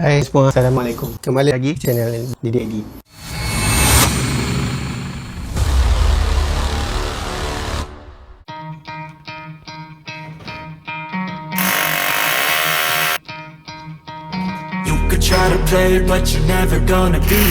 Hai semua, Assalamualaikum. Kembali lagi channel DDAD. You could try to play but you're never gonna be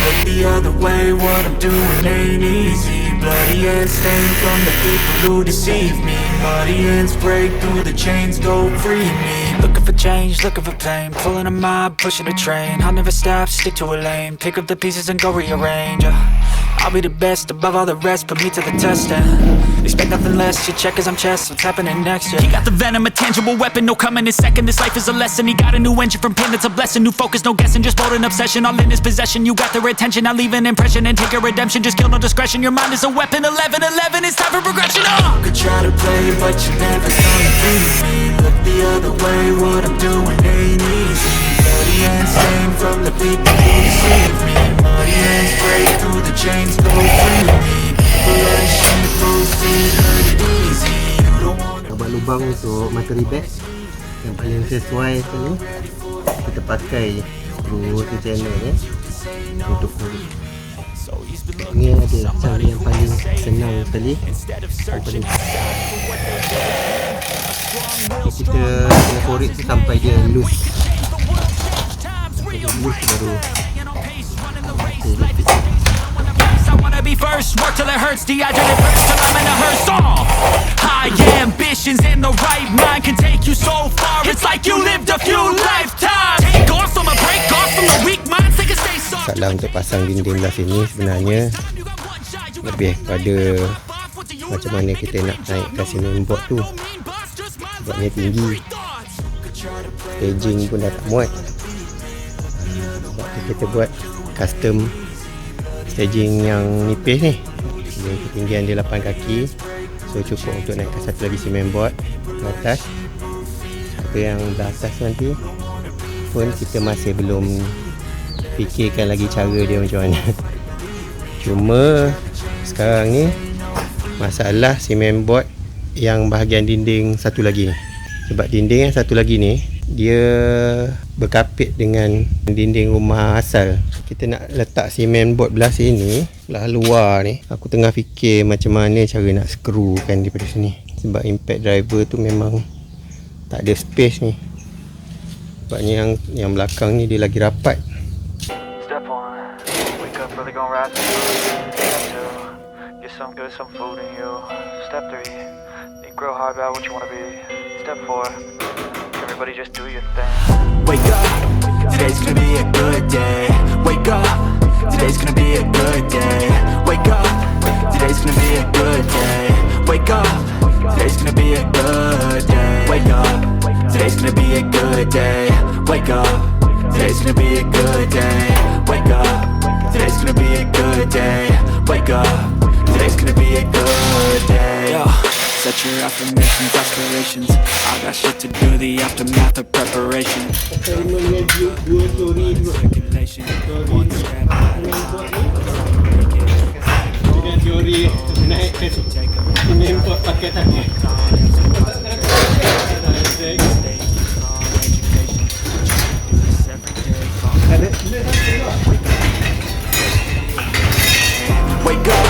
Look the other way, what I'm doing ain't easy Bloody hands stained from the people who deceive me Muddy hands break through the chains, go free me Looking for change, looking for pain Pulling a mob, pushing a train I'll never stop, stick to a lane Pick up the pieces and go rearrange I'll be the best above all the rest, put me to the test and expect nothing less, your check as I'm chess What's happening next, yeah. He got the venom, a tangible weapon No coming in second, this life is a lesson He got a new engine from pain, it's a blessing New focus, no guessing, just bold and obsession All in his possession, you got their attention I'll leave an impression and take a redemption Just kill, no discretion, your mind is a weapon 11-11, it's time for progression You could try to play, but you're never gonna beat me Look the other way, what I'm doing ain't easy Bloody hands stained from the people who deceive me Muddy hands break through the chains, go free me People like sheep, proceed, hurt it easy You don't wanna Buat lubang untuk mata ribet yang paling sesuai sekali kita pakai skrew channel ya untuk kulit. Ini ada cara yang paling senang sekali yang paling kita kena korek tu sampai dia loose. Sampai dia loose baru I wanna be first, work till it hurts Dehydrated first till I'm in a hearse High ambitions in the right mind Can take you so far It's like you lived a few lifetimes Take off from a break off from the weak mind Think it stay soft Masalah untuk pasang dinding belah sini sebenarnya lebih pada macam mana kita nak naikkan cement board tu sebabnya tinggi staging pun dah tak muat sebab tu kita buat custom staging yang nipis ni yang ketinggian dia 8 kaki so cukup untuk naikkan satu lagi cement board ke atas apa yang dah atas nanti pun kita masih belum fikirkan lagi cara dia macam mana cuma sekarang ni masalah cement board yang bahagian dinding satu lagi ni sebab dinding yang satu lagi ni dia berkapit dengan dinding rumah asal kita nak letak cement board belah sini belah luar ni aku tengah fikir macam mana cara nak skrew kan daripada sini sebab impact driver tu memang tak ada space ni sebabnya yang belakang ni dia lagi rapat. Step 1, wake up early, gonna rise and Step 2, get some good, some food in you. Step 3, think real hard about what you wanna be. Step 4, everybody just do your thing. Wake up, today's gonna be a good day Wake up, today's gonna be a good day Wake up, today's gonna be a good day Wake up, today's gonna be a good day Wake up, today's gonna be a good day Wake up, today's gonna be a good day Wake up, today's gonna be a good day Wake up, today's gonna be a good day Set your affirmations, aspirations I got shit to do, the aftermath of preparation Circulation, one step dengan teori naikkan cement board pakai tangan Wake up,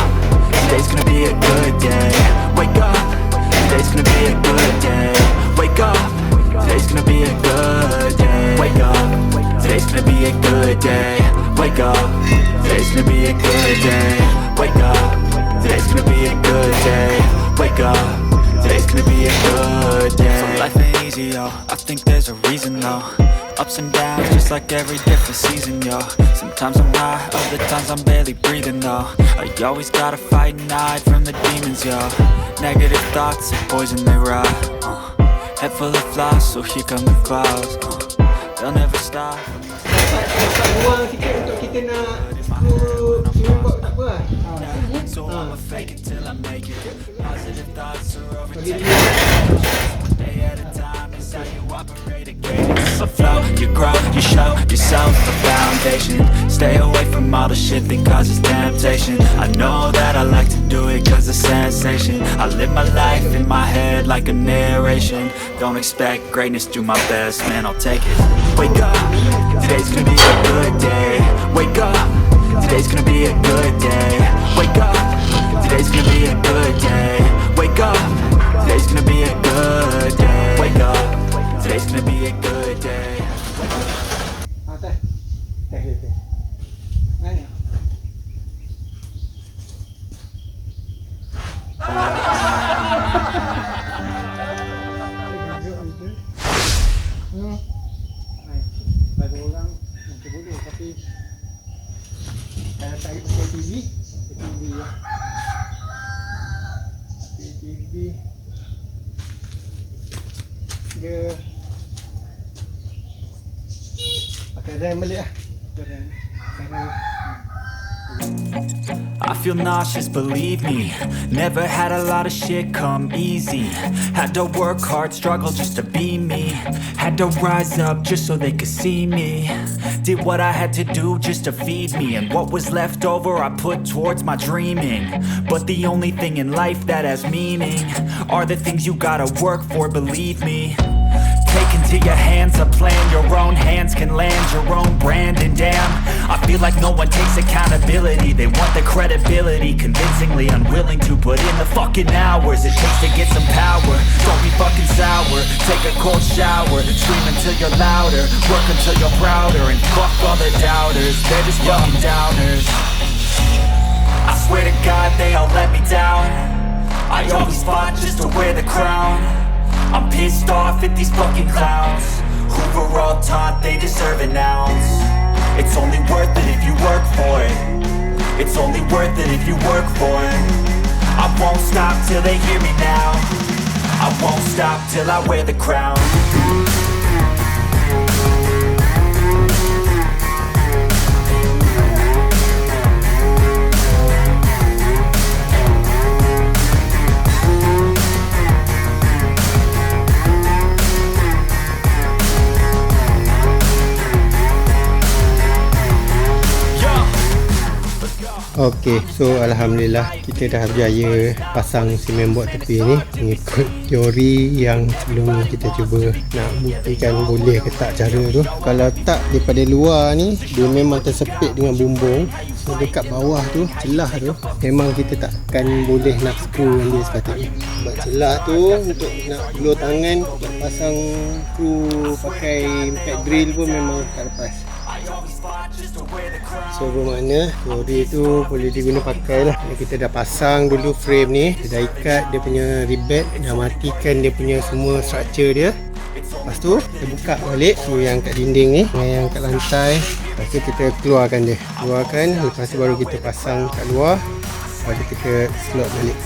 today's gonna be a good day Wake up, today's gonna be a good day Wake up, today's gonna be a good day Wake up, today's gonna be a good day Wake up, today's gonna be a good day Wake up, today's gonna be a good day Wake up, today's gonna be a good day So life ain't easy, yo, I think there's a reason, though Ups and downs, just like every different season, yo Sometimes I'm high, other times I'm barely breathing, though I always gotta fight and hide from the demons, yo Negative thoughts, like poison, they rot Head full of flies, so here come the clouds They'll never stop dapat ruang sikit untuk kita nak skrew cement board tak apa lah So I'ma fake it till I make it Positive thoughts are overtaken Day at a time is how you operate again So flow, you grow, you show yourself the foundation Stay away from all all the shit that causes temptation. I know that I like to do it cause it's sensation. I live my life in my head like a narration. Don't expect greatness, do my best, man, I'll take it. Wake up, today's gonna be a good day. Wake up, today's gonna be a good day. Wake up, today's gonna be a good day. Wake up, today's gonna be a good day. Wake up, today's gonna be a good day. Bagi orang macam boleh, tapi kalau tarik pakai TV ya. TV dia pakai rem balik lah. I feel nauseous, believe me. Never had a lot of shit come easy. Had to work hard, struggle just to be me. Had to rise up just so they could see me. Did what I had to do just to feed me. And what was left over I put towards my dreaming. But the only thing in life that has meaning are the things you gotta work for, believe me. Take into your hands a plan, your own hands can land your own brand. And damn, I feel like no one takes accountability. They want the credibility, convincingly unwilling to put in the fucking hours it takes to get some power. Don't be fucking sour, take a cold shower. Scream until you're louder, work until you're prouder. And fuck all the doubters, they're just fucking downers. I swear to God they all let me down. I always fought just to wear the crown. I'm pissed off at these fucking clowns who were all taught they deserve an ounce. It's only worth it if you work for it. It's only worth it if you work for it. I won't stop till they hear me now. I won't stop till I wear the crown. Okey, so alhamdulillah kita dah berjaya pasang semen board tepi ni mengikut teori yang sebelum ni kita cuba nak buktikan boleh ke tak cara tu. Kalau tak daripada luar ni dia memang tersepit dengan bumbung. So dekat bawah tu, celah tu memang kita takkan boleh nak skrew dia sepatutnya. Sebab celah tu untuk nak blur tangan nak pasang skrew pakai pad drill pun memang tak lepas. So bermakna teori tu boleh diguna pakai lah. Kita dah pasang dulu frame ni, kita dah ikat dia punya ribet, dah matikan dia punya semua struktur dia. Lepas tu kita buka balik yang kat dinding ni dengan yang kat lantai. Lepas tu kita keluarkan dia, lepas tu baru kita pasang kat luar, baru kita slot balik.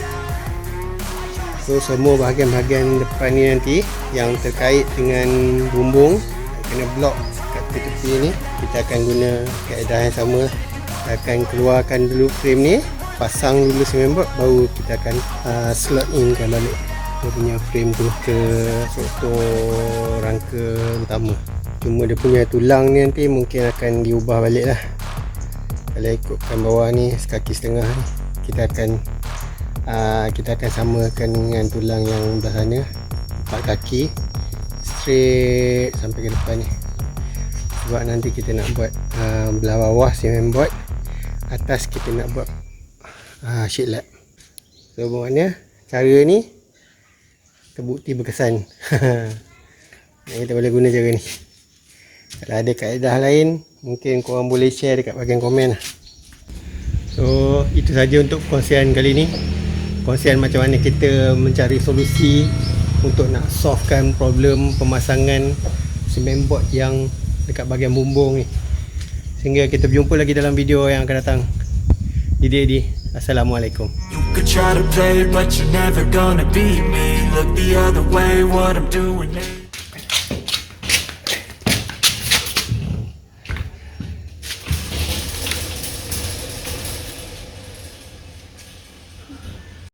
So semua bahagian-bahagian depan ni nanti yang terkait dengan bumbung kena blok kat tepi ni, kita akan guna kaedah yang sama. Kita akan keluarkan dulu frame ni, pasang dulu semen board, baru kita akan slot in kan balik dia punya frame tu ke struktur rangka utama. Cuma dia punya tulang ni nanti mungkin akan diubah balik lah. Kalau ikutkan bawah ni sekaki setengah ni, kita akan samakan dengan tulang yang belah sana, 4 kaki straight sampai ke depan ni. Sebab nanti kita nak buat belah bawah semen board, atas kita nak buat sheet lap. So bermakna cara ni terbukti berkesan. Kita boleh guna cara ni. Kalau ada kaedah lain mungkin korang boleh share dekat bahagian komen lah. So itu saja untuk perkongsian kali ni. Perkongsian macam mana kita mencari solusi untuk nak solvekan problem pemasangan semen board yang dekat bahagian bumbung ni. Sehingga kita berjumpa lagi dalam video yang akan datang. DDAD. Assalamualaikum. You could try to play it, but you're never gonna beat me. Look the other way, what I'm doing.